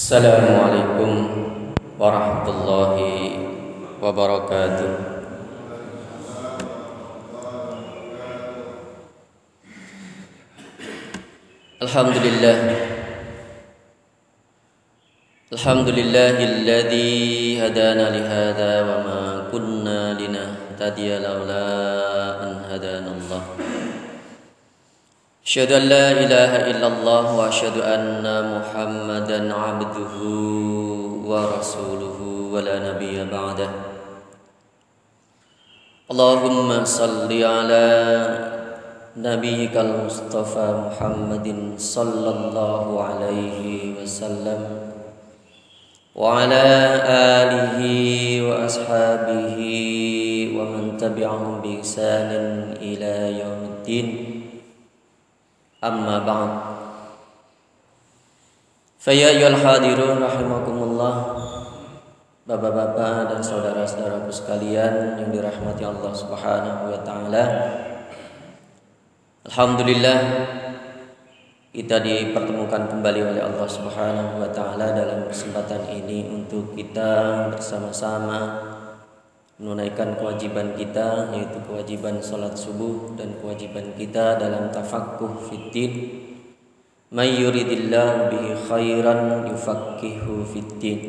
Assalamualaikum warahmatullahi wabarakatuh. Alhamdulillah, alhamdulillahilladzi hadana lihada wa ma kunna linahtadiya laula an hadanallah. Asyhadu an la ilaha illallah wa asyhadu anna Muhammadan abduhu wa rasuluhu wa la nabiyya ba'dah. Allahumma salli ala nabiyyikal mustafa Muhammadin sallallahu alaihi wasallam wa ala alihi wa ashabihi wa man tabi'ahum bi ihsanin ila yaumiddin. Amma ba'd. Faya ayyuhal hadirun rahimakumullah. Bapak-bapak dan saudara-saudaraku sekalian yang dirahmati Allah Subhanahu wa taala. Alhamdulillah kita dipertemukan kembali oleh Allah Subhanahu wa taala dalam kesempatan ini untuk kita bersama-sama menunaikan kewajiban kita, yaitu kewajiban salat subuh dan kewajiban kita dalam tafaqquh fiddin. May yuridillahu bihi khairan yufaqihu fiddin.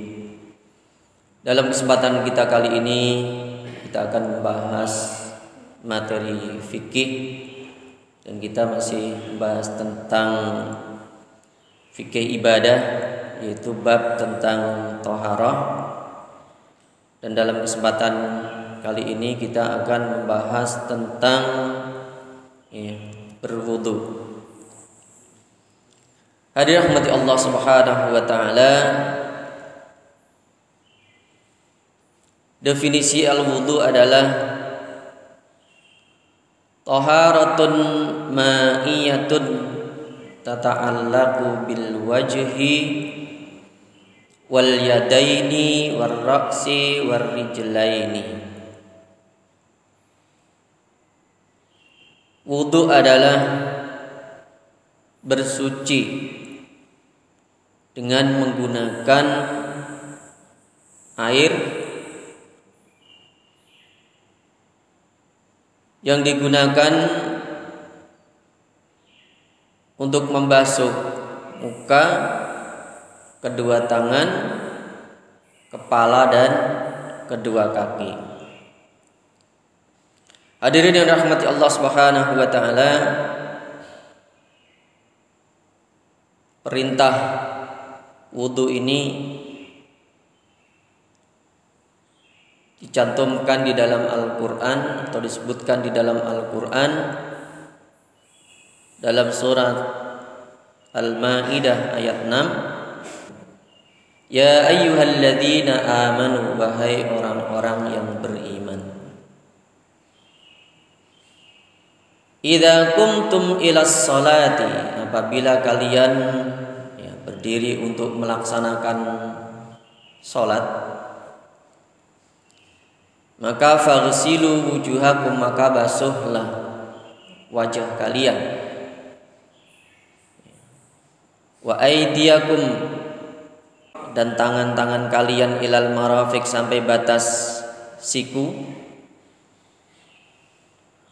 Dalam kesempatan kita kali ini kita akan membahas materi fikih dan kita masih membahas tentang fikih ibadah, yaitu bab tentang thaharah. Dan dalam kesempatan kali ini kita akan membahas tentang berwudu. Hadirin rahmati Allah Subhanahu wa taala. Definisi al-wudu adalah taharatun ma'iyatun tata'allaqu bil wajhi wal yadaini war ra'si war rijlaini. Wudu adalah bersuci dengan menggunakan air yang digunakan untuk membasuh muka, kedua tangan, kepala dan kedua kaki. Hadirin yang dirahmati Allah Subhanahu wa taala, perintah wudu ini dicantumkan di dalam Al-Qur'an atau disebutkan di dalam Al-Qur'an dalam surat Al-Maidah ayat 6. Ya ayyuhalladzina amanu, wahai orang-orang yang beriman. Idza qumtum ilas salati, apabila kalian berdiri untuk melaksanakan salat, maka faghsilu wujuhakum, maka basuhlah wajah kalian, wa aydiyakum, dan tangan-tangan kalian, ilal marafiq, sampai batas siku,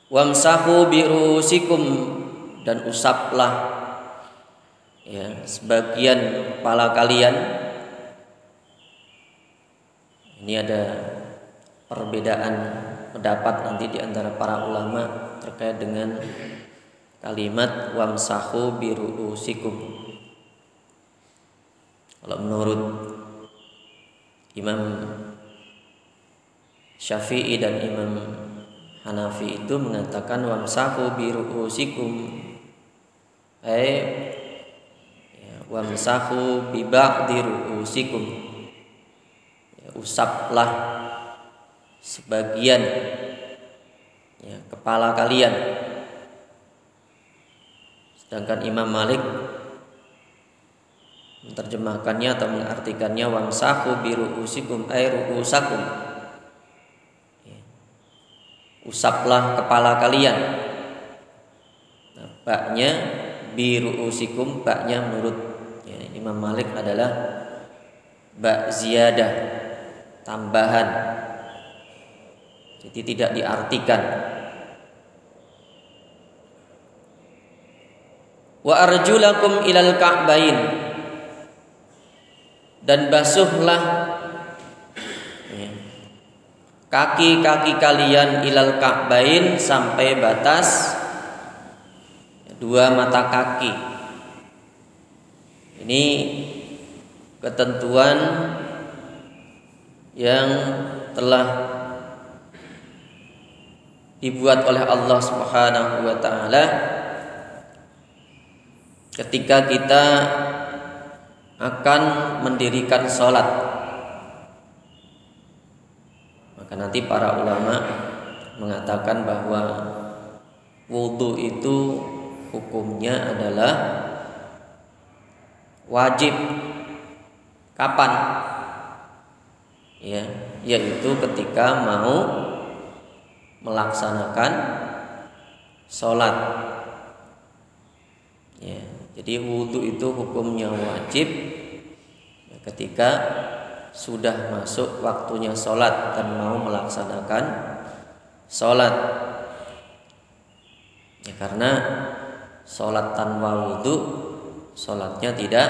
wamsahu birusikum, dan usaplah sebagian kepala kalian. Ini ada perbedaan pendapat nanti di antara para ulama terkait dengan kalimat wamsahu birusikum. Kalau menurut Imam Syafi'i dan Imam Hanafi itu mengatakan wamsahu biru'usikum, wamsahu bi ba'di ru'usikum, usaplah sebagian kepala kalian. Sedangkan Imam Malik menerjemahkannya atau mengartikannya wamsahu bi ru'usikum ay ru'usakum, usaplah kepala kalian. Nah, baknya bi ru'usikum, baknya menurut Imam Malik adalah ba ziyadah, tambahan. Jadi tidak diartikan. Wa arjulakum ilal ka'bain, dan basuhlah kaki-kaki kalian ilal ka'bain, sampai batas dua mata kaki. Ini ketentuan yang telah dibuat oleh Allah Subhanahu wa taala ketika kita akan mendirikan sholat. Maka nanti para ulama mengatakan bahwa wudu itu hukumnya adalah wajib. Kapan? Ya, yaitu ketika mau melaksanakan sholat. Ya, jadi wudu itu hukumnya wajib ketika sudah masuk waktunya sholat dan mau melaksanakan sholat. Ya, karena sholat tanpa wudu, sholatnya tidak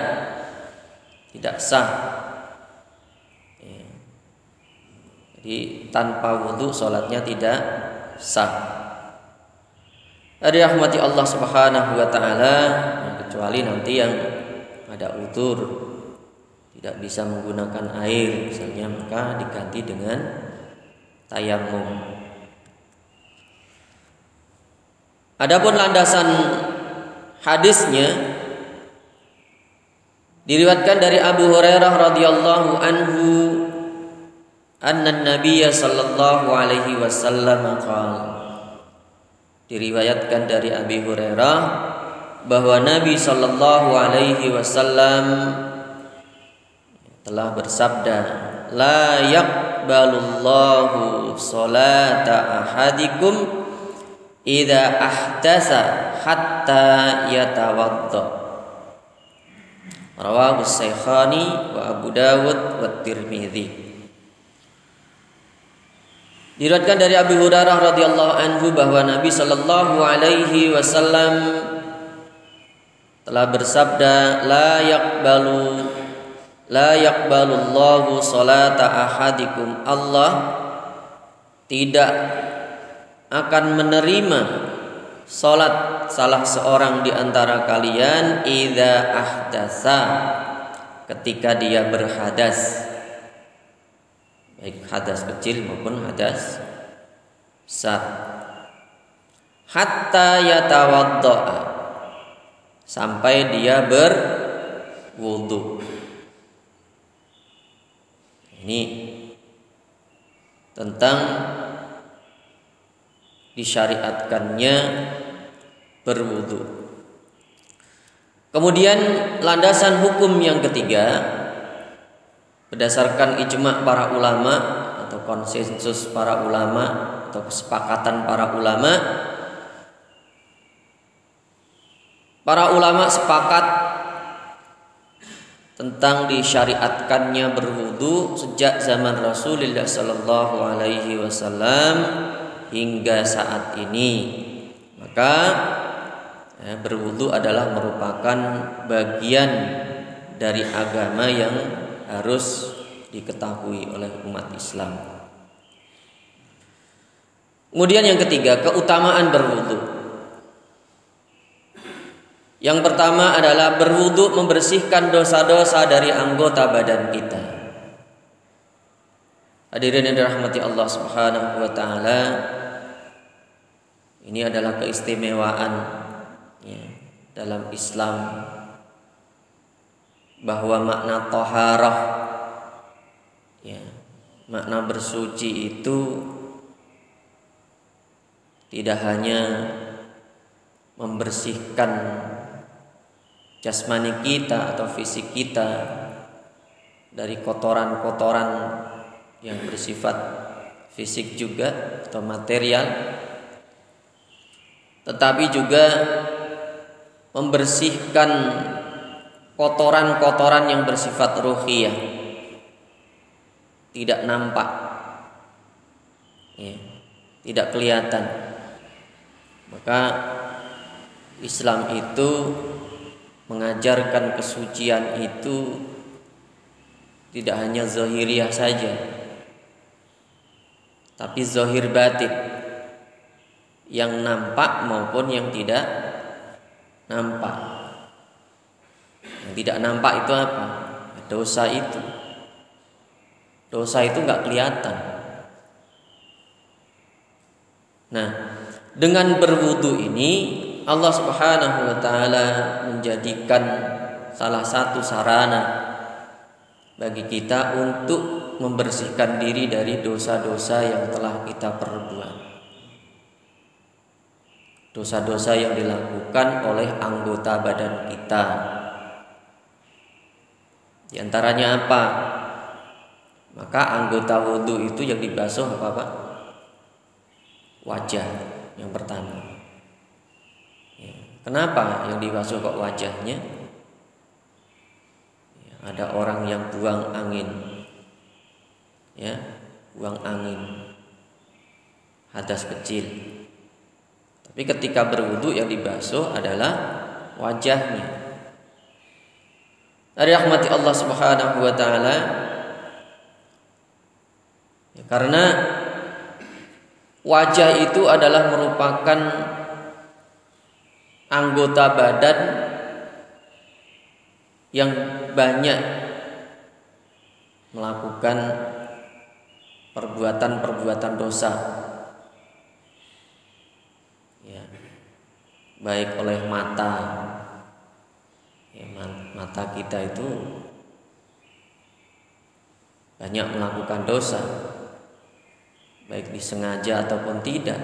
sah. Ya. Jadi tanpa wudu sholatnya tidak sah. Dirahmati Allah Subhanahu wa taala, kecuali nanti yang ada udzur, tidak bisa menggunakan air misalnya, maka diganti dengan tayamum. Adapun landasan hadisnya diriwayatkan dari Abu Hurairah radhiyallahu anhu anna Nabiy sallallahu alaihi wasallam qala. Diriwayatkan dari Abi Hurairah bahwa Nabi sallallahu alaihi wasallam telah bersabda, la yaqbalullahu salata ahadikum idza ahdasa hatta yatawadda. Rawahu Syaikkhani wa Abu Dawud wa Tirmidzi. Diriwayatkan dari Abu Hurairah radhiyallahu anhu bahwa Nabi sallallahu alaihi wasallam telah bersabda, la yaqbalullahu salata ahadikum. Allah tidak akan menerima salat salah seorang di antara kalian idza ahdasa, ketika dia berhadas, baik hadas kecil maupun hadas besar. Hatta yatawadda'a, sampai dia berwudu. Ini tentang disyariatkannya berwudu. Kemudian landasan hukum yang ketiga, berdasarkan ijma' para ulama atau konsensus para ulama atau kesepakatan para ulama sepakat tentang disyariatkannya berwudu sejak zaman Rasulullah sallallahu alaihi wasallam hingga saat ini. Maka berwudu adalah merupakan bagian dari agama yang harus diketahui oleh umat Islam. Kemudian yang ketiga, keutamaan berwudu. Yang pertama adalah berwudu membersihkan dosa-dosa dari anggota badan kita. Hadirin yang dirahmati Allah Subhanahu wa taala, ini adalah keistimewaan dalam Islam, bahwa makna taharah, makna bersuci itu tidak hanya membersihkan jasmani kita atau fisik kita dari kotoran-kotoran yang bersifat fisik juga atau material, tetapi juga membersihkan kotoran-kotoran yang bersifat ruhiyah, tidak nampak, ya, tidak kelihatan. Maka Islam itu mengajarkan kesucian itu tidak hanya zahiriyah saja, tapi zahir batin, yang nampak maupun yang tidak nampak. Yang tidak nampak itu apa? Dosa itu. Dosa itu nggak kelihatan. Nah, dengan berwudu ini Allah Subhanahu wa taala menjadikan salah satu sarana bagi kita untuk membersihkan diri dari dosa-dosa yang telah kita perbuat. Dosa-dosa yang dilakukan oleh anggota badan kita. Di antaranya apa? Maka anggota wudu itu yang dibasuh apa Pak? Wajah yang pertama. Ya. Kenapa yang dibasuh kok wajahnya? Ya, ada orang yang buang angin, ya, buang angin, hadas kecil. Tapi ketika berwudu yang dibasuh adalah wajahnya. Dari rahmati Allah Subhanahu wa taala, ya, karena wajah itu adalah merupakan anggota badan yang banyak melakukan perbuatan-perbuatan dosa, ya, baik oleh mata, ya, mata kita itu banyak melakukan dosa, baik disengaja ataupun tidak.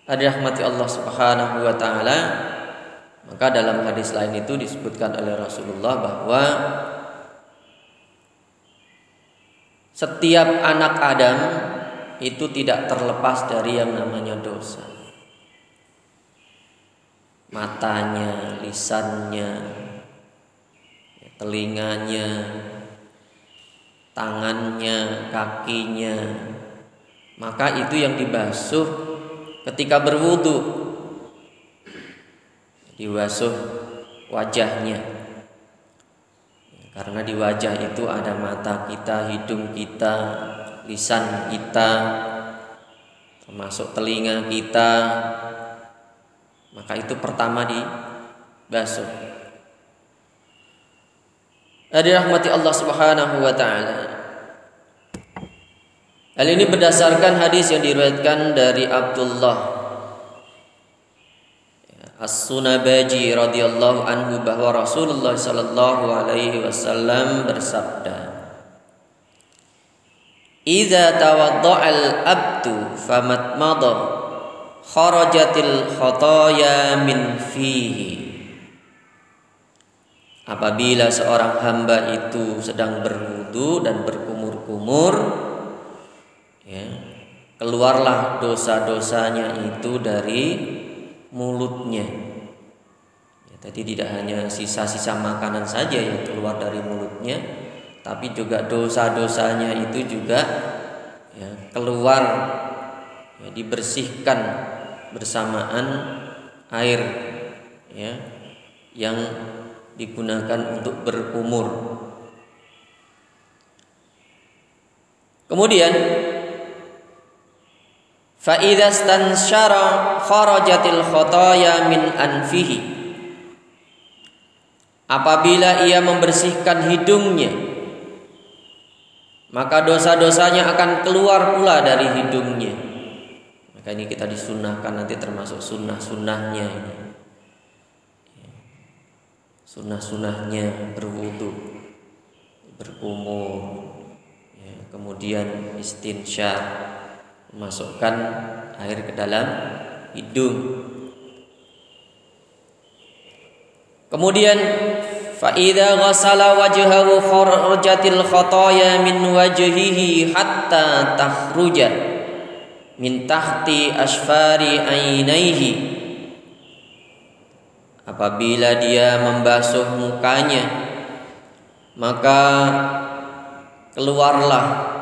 Rahmati Allah Subhanahu wa taala, maka dalam hadis lain itu disebutkan oleh Rasulullah bahwa setiap anak Adam itu tidak terlepas dari yang namanya dosa. Matanya, lisannya, telinganya, tangannya, kakinya, maka itu yang dibasuh ketika berwudu, dibasuh wajahnya, karena di wajah itu ada mata kita, hidung kita, lisan kita, termasuk telinga kita, maka itu pertama dibasuh. Dirahmati Allah Subhanahu wa taala. Hal ini berdasarkan hadis yang diriwayatkan dari Abdullah As-Sunabaji radhiyallahu anhu bahwa Rasulullah sallallahu alaihi wasallam bersabda, "Idza tawadda'al abdu famatmadha kharajatil khotoya min fihi." Apabila seorang hamba itu sedang berwudu dan berkumur-kumur, ya, keluarlah dosa-dosanya itu dari mulutnya. Ya, tadi tidak hanya sisa-sisa makanan saja yang keluar dari mulutnya, tapi juga dosa-dosanya itu juga, ya, keluar, ya, dibersihkan bersamaan air, ya, yang digunakan untuk berkumur. Kemudian fa idza stansyara kharajatil khotoya min anfihi. Apabila ia membersihkan hidungnya, maka dosa-dosanya akan keluar pula dari hidungnya. Maka ini kita disunnahkan, nanti termasuk sunnah-sunnahnya ini. Sunnah-sunnahnya berwudu, berkumur, ya, kemudian istinsyaq, memasukkan air ke dalam hidung. Kemudian fa idza ghassala wajhahu kharajatil khotoya min wajhihi hatta takhruja min tahti asfari ainaihi. Apabila dia membasuh mukanya, maka keluarlah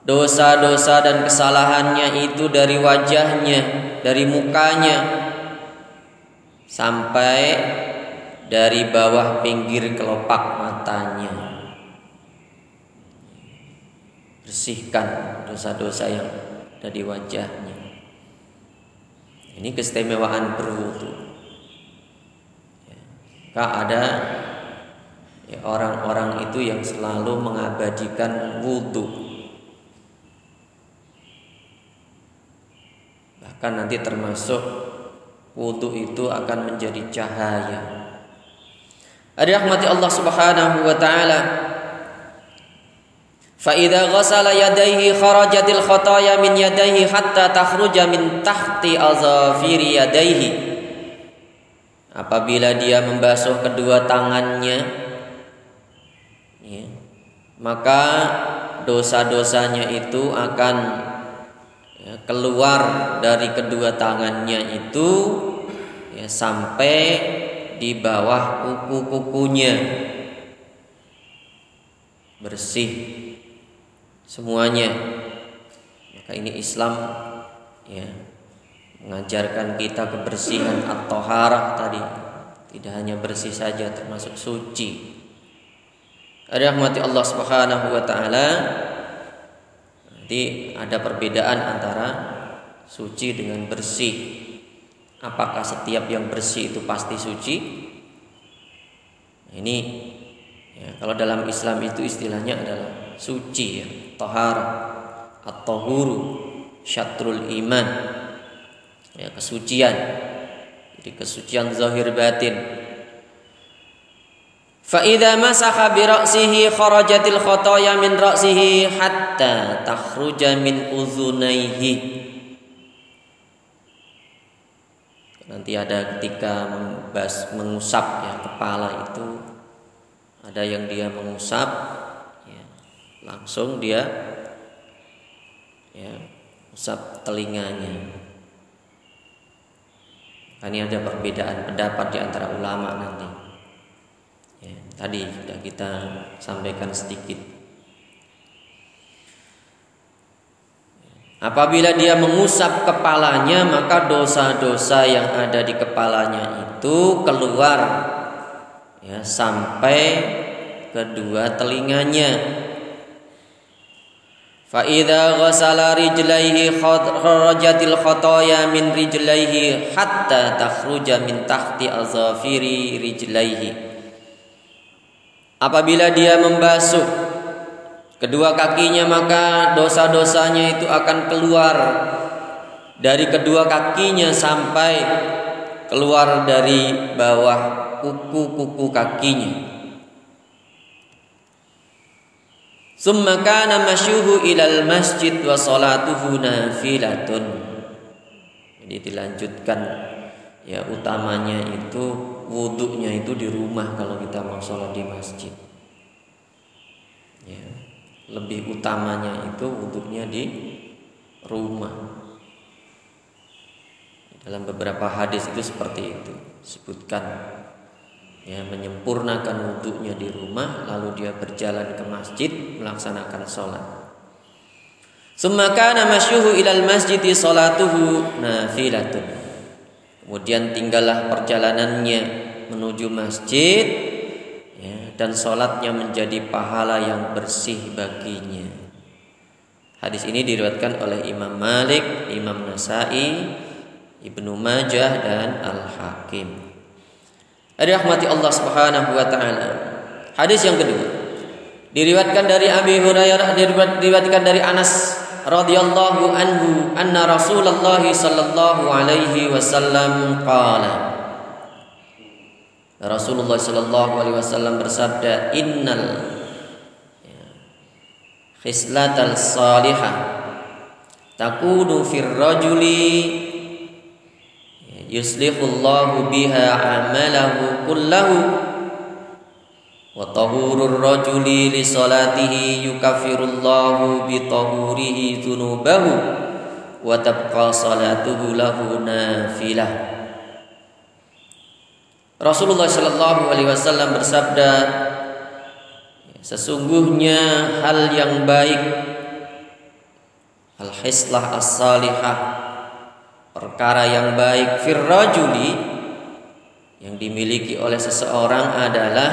dosa-dosa dan kesalahannya itu dari wajahnya, dari mukanya, sampai dari bawah pinggir kelopak matanya. Bersihkan dosa-dosa yang ada di wajahnya. Ini keistimewaan berwudu. Ada orang-orang itu yang selalu mengabadikan wudu. Bahkan nanti termasuk wudu itu akan menjadi cahaya. Rahmati Allah Subhanahu wa taala. Fa idza ghasala yadayhi kharajatil khataaya min yadayhi hatta takhruja min tahti azafiri yadayhi. Apabila dia membasuh kedua tangannya, maka dosa-dosanya itu akan keluar dari kedua tangannya itu sampai di bawah kuku-kukunya, bersih semuanya. Maka ini Islam mengajarkan kita kebersihan at-thaharah tadi. Tidak hanya bersih saja, termasuk suci. Rahmati Allah Subhanahu wa taala. Nanti ada perbedaan antara suci dengan bersih. Apakah setiap yang bersih itu pasti suci? Ini kalau dalam Islam itu istilahnya adalah suci, taharah, at-tahuru, syatrul iman, kesucian. Jadi kesucian zahir batin. Fa idza masakha bi ra'sihi kharajatil khataaya min ra'sihi hatta takhruja min udhunaihi. Nanti ada ketika mengusap kepala itu, ada yang dia mengusap langsung dia usap telinganya. Ini ada perbedaan pendapat di antara ulama nanti. Tadi sudah kita sampaikan sedikit. Apabila dia mengusap kepalanya, maka dosa-dosa yang ada di kepalanya itu keluar sampai kedua telinganya. Fa idza ghasala rijlaihi kharajatil khataaya min rijlaihi hatta takhruja min tahti azafiri rijlaihi. Apabila dia membasuh kedua kakinya, maka dosa-dosanya itu akan keluar dari kedua kakinya sampai keluar dari bawah kuku-kuku kakinya. Summa kana masyuhu ilal masjid wa salatuhu nafilatun. Jadi dilanjutkan utamanya itu wudunya itu di rumah kalau kita mau sholat di masjid. Lebih utamanya itu wudunya di rumah. Dalam beberapa hadis itu seperti itu disebutkan, menyempurnakan wudunya di rumah lalu dia berjalan ke masjid melaksanakan sholat. Summa kana masyuhu ilal masjidi salatuhu nafilatun. Kemudian tinggallah perjalanannya menuju masjid, dan sholatnya menjadi pahala yang bersih baginya. Hadis ini diriwayatkan oleh Imam Malik, Imam Nasa'i, Ibnu Majah dan Al-Hakim. Rahmati Allah Subhanahu wa taala. Hadis yang kedua diriwayatkan dari Abi Hurairah, diriwayatkan dari Anas radhiyallahu anhu anna Rasulullah sallallahu alaihi wasallam qala. Rasulullah sallallahu alaihi wasallam bersabda, innal khislatal salihah takunu fir rajuli yuslihullahu biha amalahu kullahu wa tahurur rajuli li salatihi yukaffirullahu bi tahurihi dzunubahu wa tabqa salatuhu lahu nafilah. Rasulullah sallallahu alaihi wasallam bersabda, Sesungguhnya hal yang baik, al-hislah as-salihah, perkara yang baik firrajuli yang dimiliki oleh seseorang adalah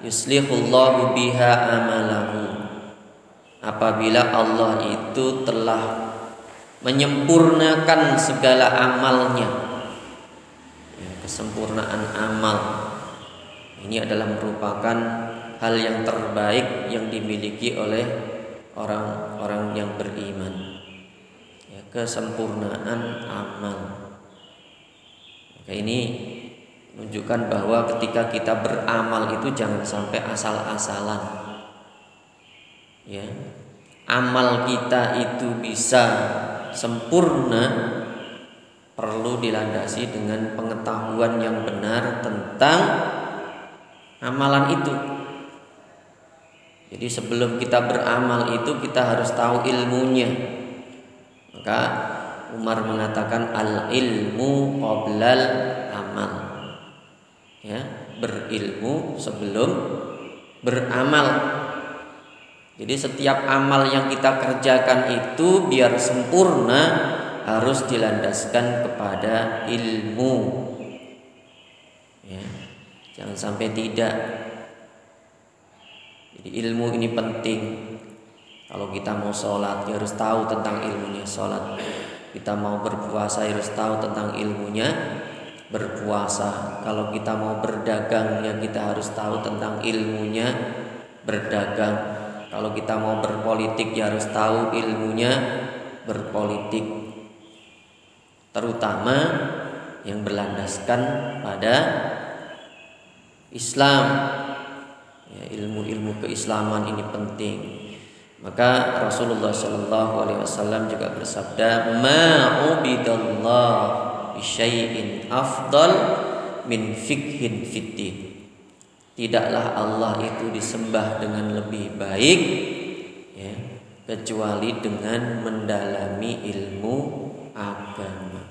yuslihullahu biha amalahu, apabila Allah itu telah menyempurnakan segala amalnya. Kesempurnaan amal ini adalah merupakan hal yang terbaik yang dimiliki oleh orang-orang yang beriman. Kesempurnaan amal. Maka ini menunjukkan bahwa ketika kita beramal itu jangan sampai asal-asalan. Amal kita itu bisa sempurna perlu dilandasi dengan pengetahuan yang benar tentang amalan itu. Jadi sebelum kita beramal itu kita harus tahu ilmunya. Maka Umar mengatakan al-ilmu qoblal amal. Berilmu sebelum beramal. Jadi setiap amal yang kita kerjakan itu biar sempurna harus dilandaskan kepada ilmu. Jangan sampai tidak. Jadi ilmu ini penting. Kalau kita mau sholat, ya harus tahu tentang ilmunya sholat. Kita mau berpuasa, ya harus tahu tentang ilmunya berpuasa. Kalau kita mau berdagang, ya kita harus tahu tentang ilmunya berdagang. Kalau kita mau berpolitik, ya harus tahu ilmunya berpolitik. Terutama yang berlandaskan pada Islam. Ilmu-ilmu keislaman ini penting. Maka Rasulullah SAW juga bersabda, "Ma'ubidallah bisyai'in afdal min fikhin fiddin." Tidaklah Allah itu disembah dengan lebih baik kecuali dengan mendalami ilmu agama.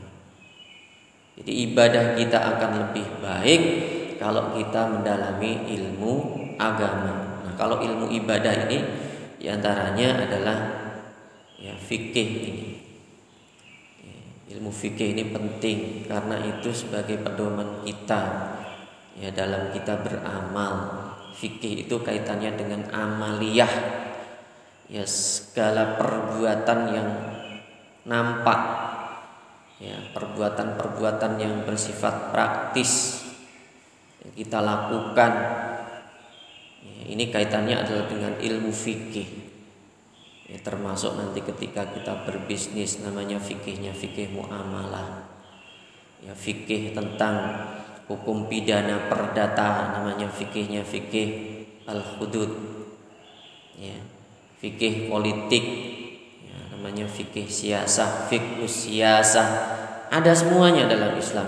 Jadi ibadah kita akan lebih baik kalau kita mendalami ilmu agama. Nah, kalau ilmu ibadah ini diantaranya adalah fikih ini. Ilmu fikih ini penting karena itu sebagai pedoman kita dalam kita beramal. Fikih itu kaitannya dengan amaliyah, segala perbuatan yang nampak, perbuatan-perbuatan yang bersifat praktis yang kita lakukan. Ini kaitannya adalah dengan ilmu fikih. Termasuk nanti ketika kita berbisnis, namanya fikihnya fikih muamalah. Fikih tentang hukum pidana perdata, namanya fikihnya fikih al-hudud. Fikih politik, namanya fikih siasah, fiqhus siasah. Ada semuanya dalam Islam.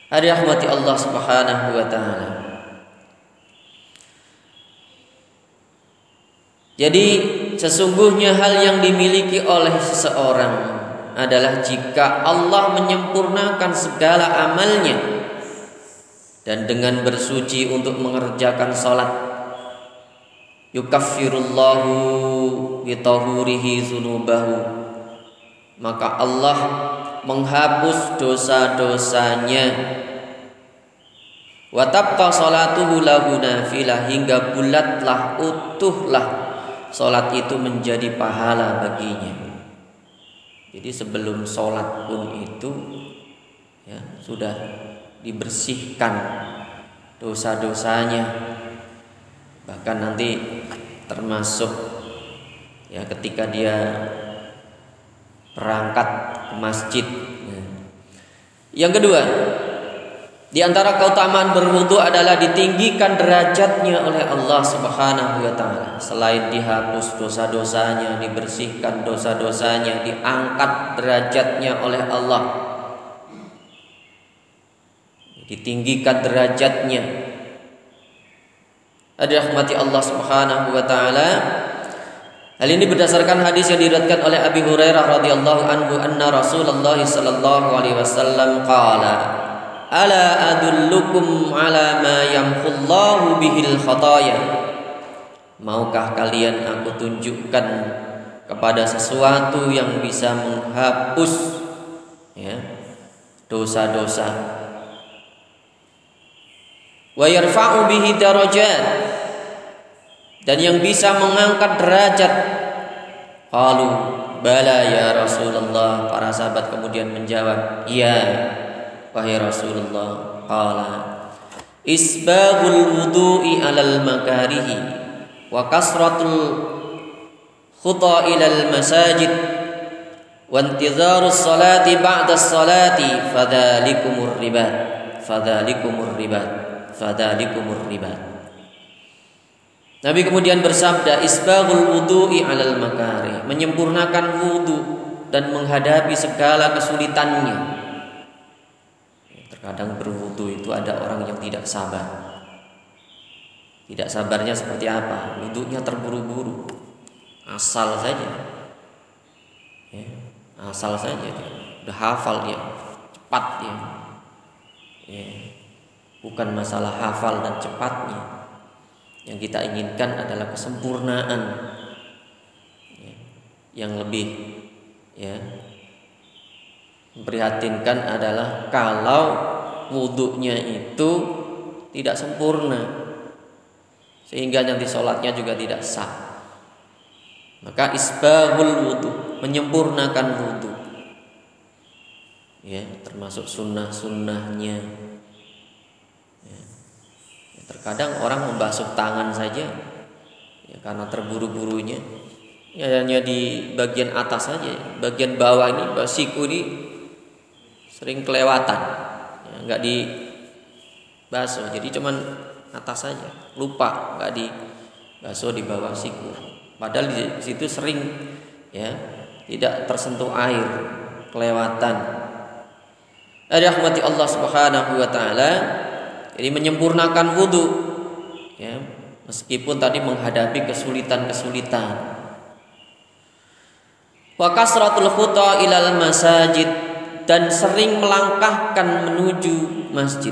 Hari rahmati Allah Subhanahu wa taala. Jadi sesungguhnya hal yang dimiliki oleh seseorang adalah jika Allah menyempurnakan segala amalnya dan dengan bersuci untuk mengerjakan salat, yukaffirullahu bitahurihi dzunubahu, maka Allah menghapus dosa-dosanya. Wa tabqa salatuhu lahu nafilah, hingga bulatlah, utuhlah salat itu menjadi pahala baginya. Jadi sebelum salat pun itu sudah dibersihkan dosa-dosanya. Bahkan nanti termasuk ketika dia berangkat ke masjid. Yang kedua, di antara keutamaan berwudu adalah ditinggikan derajatnya oleh Allah Subhanahu wa taala. Selain dihapus dosa-dosanya, dibersihkan dosa-dosanya, diangkat derajatnya oleh Allah. Ditinggikan derajatnya. Dirahmati Allah Subhanahu wa taala. Hal ini berdasarkan hadis yang diriwayatkan oleh Abi Hurairah radhiyallahu anhu anna Rasulullah sallallahu alaihi wasallam qala, "Ala adullukum ala ma yamhullahu bihil khataya maukah kalian aku tunjukkan kepada sesuatu yang bisa menghapus dosa-dosa, wa yarfa'u bihi darajat, dan yang bisa mengangkat derajat. Qalu bala ya Rasulullah. Para sahabat kemudian menjawab, iya wahai Rasulullah. Qala isbaghul wudu'i 'alal makarihi wa kasratul khuta ilal masajid wa intidharus salati ba'da salati fadzalikumur ribat fadzalikumur ribat fadzalikumur ribat. Nabi kemudian bersabda, isbaghul wudu'i 'alal makari, menyempurnakan wudu dan menghadapi segala kesulitannya. Terkadang berwudu itu ada orang yang tidak sabar. Tidak sabarnya seperti apa? Wudunya terburu-buru, asal saja, asal saja dia udah hafal, dia cepat dia, bukan masalah hafal dan cepatnya. Yang kita inginkan adalah kesempurnaan, yang lebih memprihatinkan adalah kalau wudhunya itu tidak sempurna, sehingga nanti sholatnya juga tidak sah. Maka isbaghul wudu, menyempurnakan wudu, termasuk sunnah-sunnahnya. Terkadang orang membasuh tangan saja karena terburu-burunya, hanya di bagian atas saja, bagian bawah ini siku ini sering kelewatan, nggak dibasuh, jadi cuman atas saja, lupa nggak dibasuh di bawah siku. Padahal di situ sering tidak tersentuh air, kelewatan. Rahmati Allah Subhanahu wa taala. Jadi menyempurnakan wudu, meskipun tadi menghadapi kesulitan-kesulitan. Wa kasratul khuta ilal masajid, dan sering melangkahkan menuju masjid.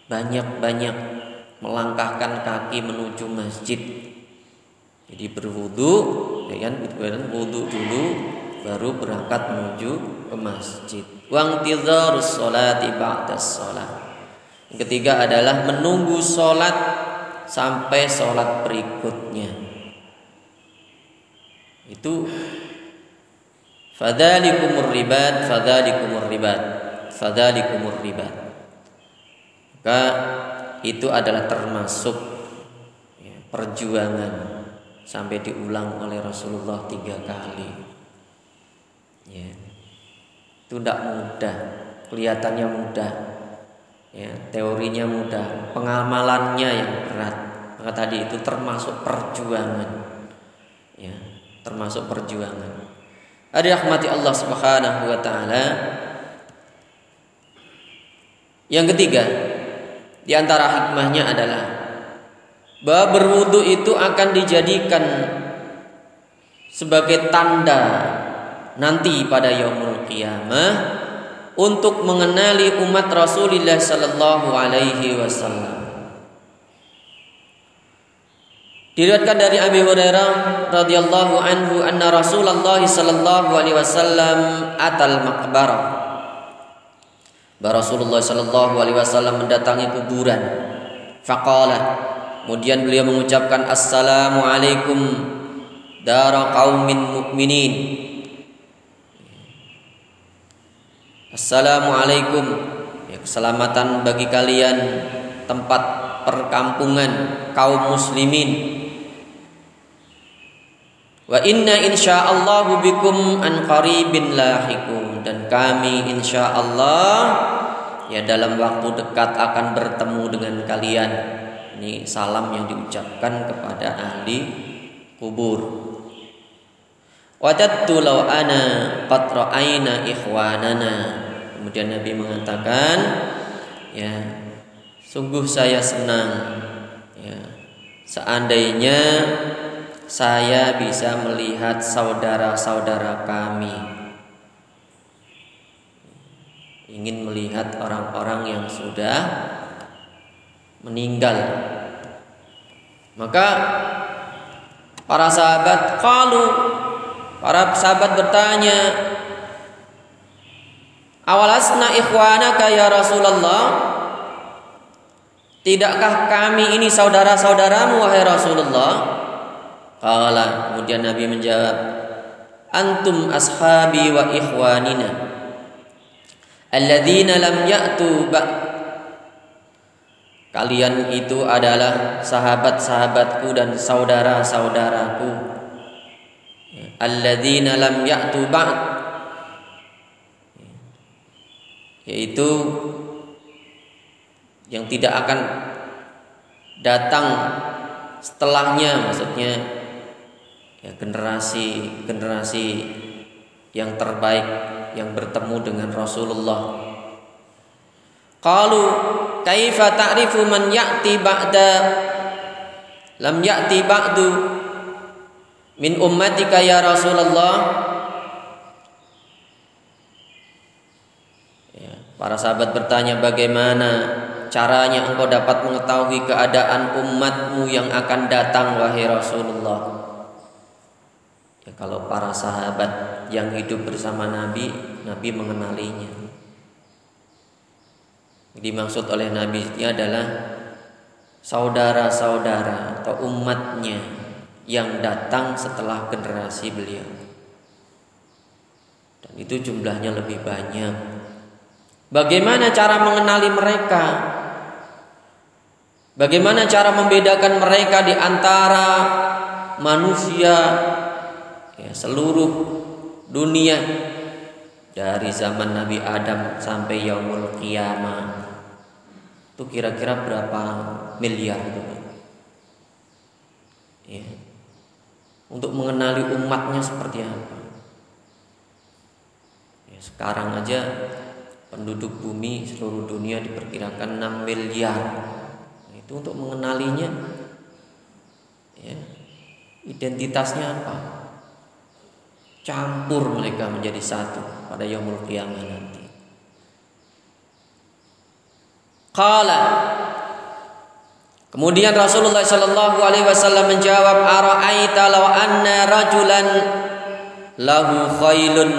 Banyak-banyak melangkahkan kaki menuju masjid. Jadi berwudu, wudu dulu baru berangkat menuju ke masjid. Wa intidharus sholati ba'das shalah. Yang ketiga adalah menunggu sholat sampai sholat berikutnya. Itu fadzalikumur ribat, fadzalikumur ribat, fadzalikumur ribat. Maka itu adalah termasuk perjuangan, sampai diulang oleh Rasulullah 3 kali. Itu tidak mudah, kelihatannya mudah. Teorinya mudah, pengamalannya yang berat. Maka tadi itu termasuk perjuangan, termasuk perjuangan. Rahmati Allah Subhanahu wa taala. Yang ketiga, di antara hikmahnya adalah bahwa berwudu itu akan dijadikan sebagai tanda nanti pada yaumul qiyamah untuk mengenali umat Rasulullah sallallahu alaihi wasallam. Diriwayatkan dari Abi Hurairah radhiyallahu anhu anna Rasulullah sallallahu alaihi wasallam atal maqbarah. Rasulullah sallallahu alaihi wasallam mendatangi kuburan. Faqala, kemudian beliau mengucapkan assalamu alaikum dara qaumin mu'minin. Assalamualaikum, keselamatan bagi kalian, tempat perkampungan kaum muslimin. Wa inna insyaallahu bikum an qaribin lahikum, dan kami insyaallah dalam waktu dekat akan bertemu dengan kalian. Ini salam yang diucapkan kepada ahli kubur. Wajadtu law ana qad ra'aina ikhwanana. Kemudian Nabi mengatakan, sungguh saya senang seandainya saya bisa melihat saudara-saudara kami. Ingin melihat orang-orang yang sudah meninggal. Maka Para sahabat bertanya, awalasna ikhwanaka ya Rasulullah? Tidakkah kami ini saudara-saudaramu wahai Rasulullah? Qala, kemudian Nabi menjawab, antum ashabi wa ikhwanina alladzina lam ya'tu kalian itu adalah sahabat-sahabatku dan saudara-saudaraku alladzina lam ya'tu ba'd, yaitu yang tidak akan datang setelahnya, maksudnya ya generasi yang terbaik yang bertemu dengan Rasulullah. Qalu kaifa ta'rifu man ya'ti ba'da lam ya'ti ba'du min ummatika ya Rasulullah? Ya, para sahabat bertanya, bagaimana caranya engkau dapat mengetahui keadaan umatmu yang akan datang wahai Rasulullah? Ya, kalau para sahabat yang hidup bersama Nabi mengenalinya. Dimaksud oleh Nabi ini adalah saudara-saudara atau umatnya yang datang setelah generasi beliau. Dan itu jumlahnya lebih banyak. Bagaimana cara mengenali mereka? Bagaimana cara membedakan mereka di antara manusia ya, seluruh dunia dari zaman Nabi Adam sampai yaumul qiyamah? Itu kira-kira berapa miliar itu? Ya. Untuk mengenali umatnya seperti apa? Ya, sekarang aja penduduk bumi seluruh dunia diperkirakan 6 miliar. Itu untuk mengenalinya, ya, identitasnya apa? Campur mereka menjadi satu pada yaumul qiyamah nanti. Qala, kemudian Rasulullah sallallahu alaihi wasallam menjawab, ara'aita law anna rajulan lahu khailun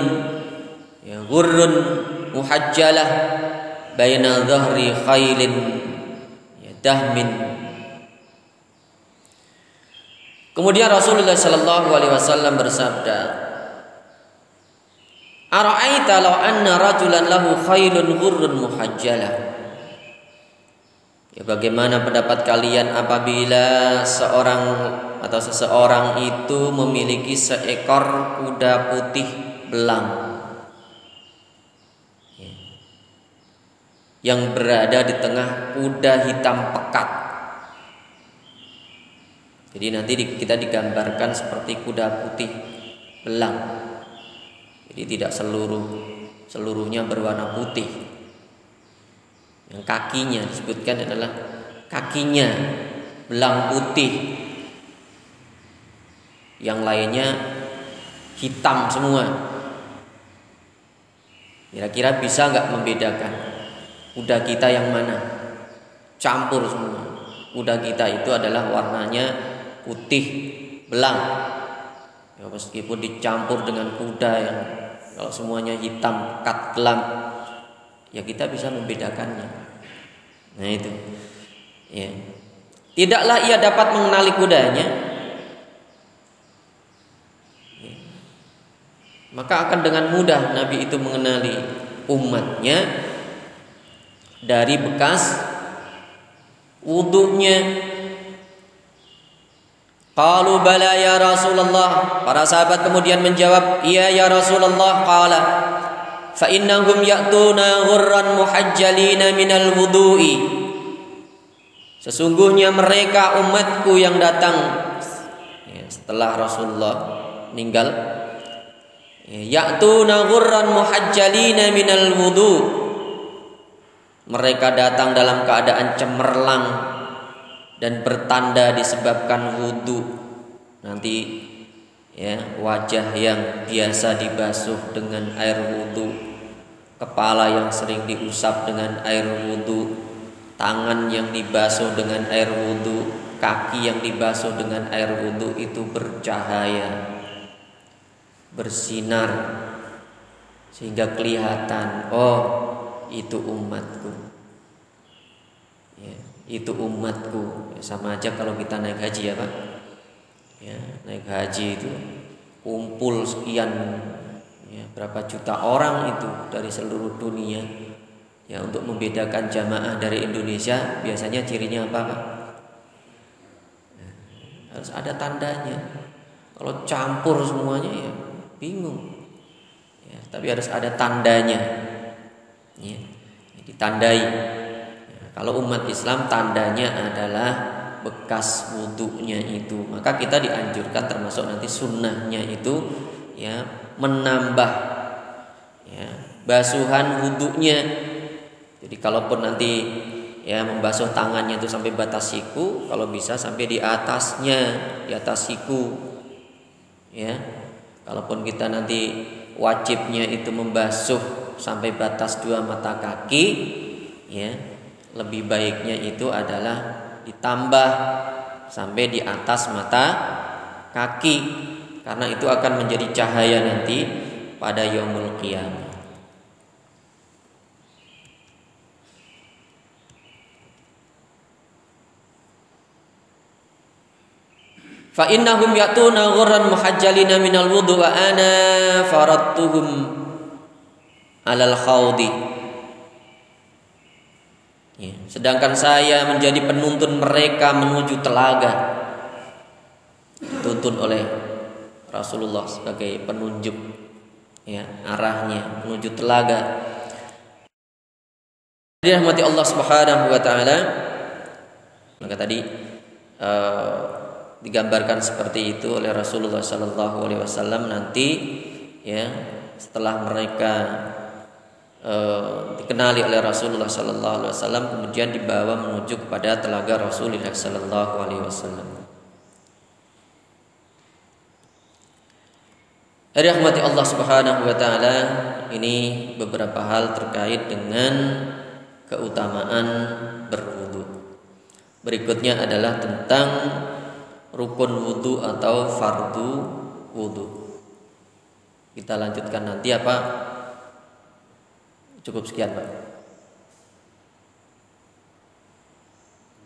ya ghurrun muhajjalah baina dhahri khailin dahmin. Kemudian Rasulullah sallallahu alaihi wasallam bersabda, ara'aita law anna rajulan lahu khailun ghurrun muhajjalah. Ya, bagaimana pendapat kalian apabila seorang atau seseorang itu memiliki seekor kuda putih belang yang berada di tengah kuda hitam pekat. Jadi nanti kita digambarkan seperti kuda putih belang. Jadi tidak seluruhnya berwarna putih. Yang kakinya disebutkan adalah kakinya belang putih, yang lainnya hitam semua. Kira-kira bisa nggak membedakan kuda kita yang mana? Campur semua. Kuda kita itu adalah warnanya putih belang. Ya, meskipun dicampur dengan kuda yang kalau semuanya hitam pekat kelam, ya kita bisa membedakannya. Nah itu, ya. Tidaklah ia dapat mengenali kudanya, ya. Maka akan dengan mudah Nabi itu mengenali umatnya dari bekas wudunya. Qalu bala ya Rasulullah. Para sahabat kemudian menjawab, iya ya Rasulullah. Qala fa innahum ya'tuna ghurran muhajjalina minal wudu'i. Sesungguhnya mereka umatku yang datang ya, setelah Rasulullah meninggal, ya'tuna ghurran muhajjalina minal wudu'. Mereka datang dalam keadaan cemerlang dan bertanda disebabkan wudu. Nanti ya, wajah yang biasa dibasuh dengan air wudu, kepala yang sering diusap dengan air wudu, tangan yang dibasuh dengan air wudu, kaki yang dibasuh dengan air wudhu itu bercahaya, bersinar, sehingga kelihatan, oh itu umatku, ya, itu umatku. Ya, sama aja kalau kita naik haji ya Pak, ya, naik haji itu kumpul sekian, ya, berapa juta orang itu dari seluruh dunia, ya, untuk membedakan jamaah dari Indonesia biasanya cirinya apa Pak? Ya, harus ada tandanya. Kalau campur semuanya ya bingung, ya, tapi harus ada tandanya, ya, ditandai. Ya, kalau umat Islam tandanya adalah bekas wudhunya itu, maka kita dianjurkan termasuk nanti sunnahnya itu, ya, menambah, ya, basuhan wudhunya. Jadi kalaupun nanti, ya, membasuh tangannya itu sampai batas siku, kalau bisa sampai di atasnya, di atas siku, ya. Kalaupun kita nanti wajibnya itu membasuh sampai batas 2 mata kaki, ya, lebih baiknya itu adalah ditambah sampai di atas mata kaki, karena itu akan menjadi cahaya nanti pada yaumul qiyamah. Fa innahum ya'tuna ghurran muhajjalina minal wudhu wa ana faradtuhum alal khawdi. Ya, sedangkan saya menjadi penuntun mereka menuju telaga, dituntun oleh Rasulullah sebagai penunjuk, ya, arahnya menuju telaga. Dirahmati Allah Subhanahu wa taala, maka tadi digambarkan seperti itu oleh Rasulullah sallallahu alaihi wasallam nanti, ya, setelah mereka dikenali oleh Rasulullah sallallahu alaihi wasallam, kemudian dibawa menuju kepada telaga Rasulullah sallallahu alaihi wasallam. Rahmati Allah Subhanahu wa taala, ini beberapa hal terkait dengan keutamaan berwudu. Berikutnya adalah tentang rukun wudu atau fardu wudu. Kita lanjutkan nanti apa? Cukup sekian Pak.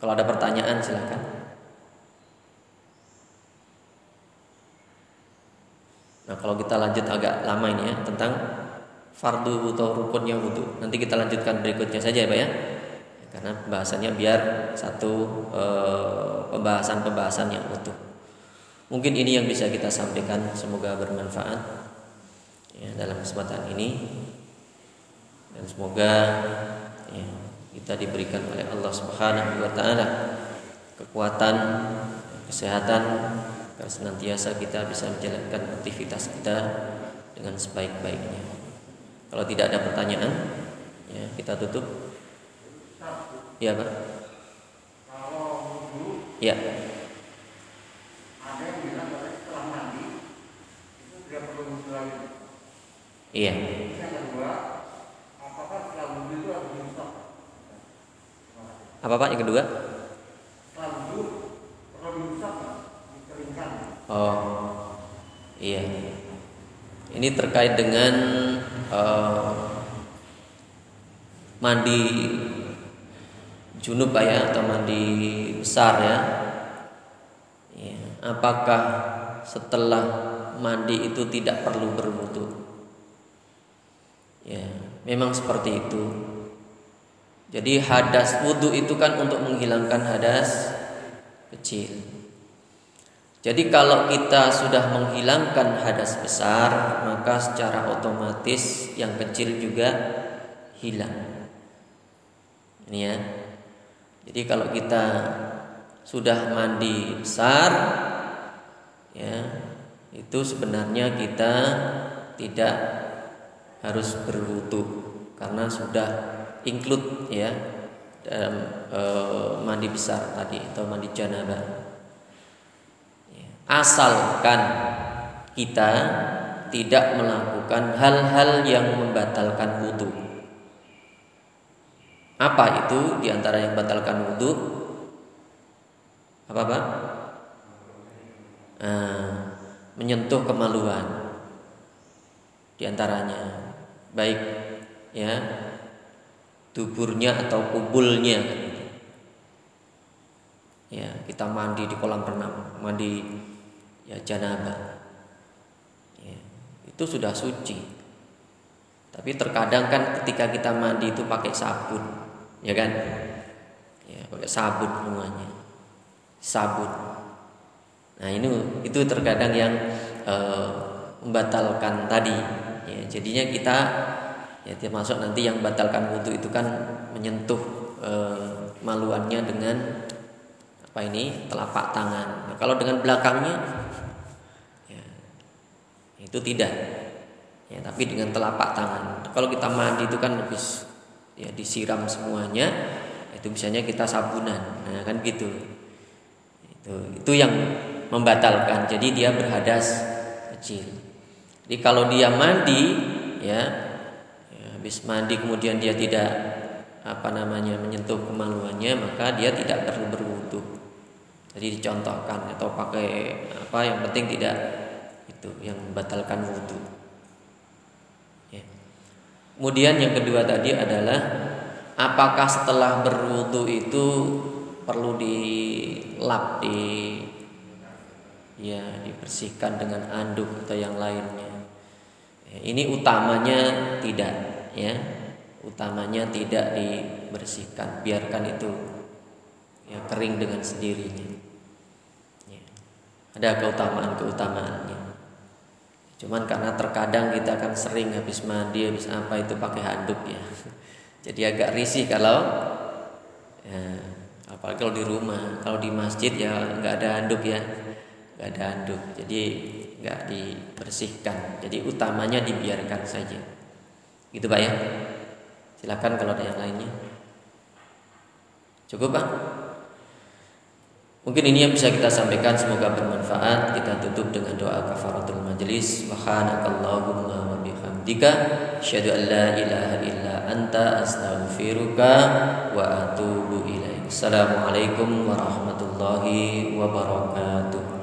Kalau ada pertanyaan silakan. Nah, kalau kita lanjut agak lama ini, ya, tentang fardu atau rukunnya wudu. Nanti kita lanjutkan berikutnya saja ya Pak ya. Karena pembahasannya biar satu pembahasan yang utuh. Mungkin ini yang bisa kita sampaikan, semoga bermanfaat, ya, dalam kesempatan ini, dan semoga, ya, kita diberikan oleh Allah Subhanahu wa taala kekuatan, kesehatan, agar senantiasa kita bisa menjalankan aktivitas kita dengan sebaik-baiknya. Kalau tidak ada pertanyaan, ya, kita tutup. Ya Pak. Kalau wudu, Ya. ada yang bilang kalau setelah mandi itu tidak perlu wudu lagi. Iya. Yang kedua, apakah setelah wudu itu harus diusap? Apa Pak yang kedua? Setelah wudu perlu diusap, dikeringkan. Oh, iya. Ini terkait dengan mandi junub ya, atau mandi besar ya. Ya. Apakah setelah mandi itu tidak perlu berwudu? Ya, memang seperti itu. Jadi hadas wudu itu kan untuk menghilangkan hadas kecil. Jadi kalau kita sudah menghilangkan hadas besar, maka secara otomatis yang kecil juga hilang. Ini ya. Jadi kalau kita sudah mandi besar, ya, itu sebenarnya kita tidak harus berwudu karena sudah include, ya, dalam mandi besar tadi atau mandi janabah. Asalkan kita tidak melakukan hal-hal yang membatalkan wudu. Apa itu? Di antara yang membatalkan wudu, Apa Pak? Menyentuh kemaluan diantaranya, baik ya duburnya atau kubulnya. Ya, kita mandi di kolam renang, mandi ya janabah. Ya, itu sudah suci. Tapi terkadang kan ketika kita mandi itu pakai sabun, ya kan? Ya, pakai sabun semuanya. Sabun. Nah, itu terkadang yang membatalkan tadi. Ya, jadinya kita ya termasuk nanti yang membatalkan wudu itu kan menyentuh maluannya dengan telapak tangan. Nah, kalau dengan belakangnya ya, itu tidak. Ya, tapi dengan telapak tangan. Kalau kita mandi itu kan habis ya disiram semuanya, itu biasanya kita sabunan. Nah, kan gitu. Itu yang membatalkan. Jadi dia berhadas kecil. Jadi kalau dia mandi ya habis mandi kemudian dia tidak menyentuh kemaluannya, maka dia tidak perlu berwudu. Jadi dicontohkan atau pakai yang penting tidak itu yang membatalkan wudu. Ya. Kemudian yang kedua tadi adalah apakah setelah berwudu itu perlu dilap dibersihkan dengan anduk atau yang lainnya. Ya, ini utamanya tidak ya. Utamanya tidak dibersihkan, biarkan itu ya kering dengan sendirinya. Ya. Ada keutamaannya. Cuman karena terkadang kita kan sering habis mandi, habis apa itu pakai handuk ya. Jadi agak risih kalau apalagi kalau di rumah, kalau di masjid ya nggak ada handuk ya, nggak ada handuk. Jadi nggak dibersihkan. Jadi utamanya dibiarkan saja. Gitu Pak ya. Silakan kalau ada yang lainnya. Cukup Pak? Mungkin ini yang bisa kita sampaikan, semoga bermanfaat. Kita tutup dengan doa kafaratul majelis. Subhanakallahumma wa bihamdika asyhadu an la ilaha illa anta astaghfiruka wa atubu ilaik. Assalamualaikum warahmatullahi wabarakatuh.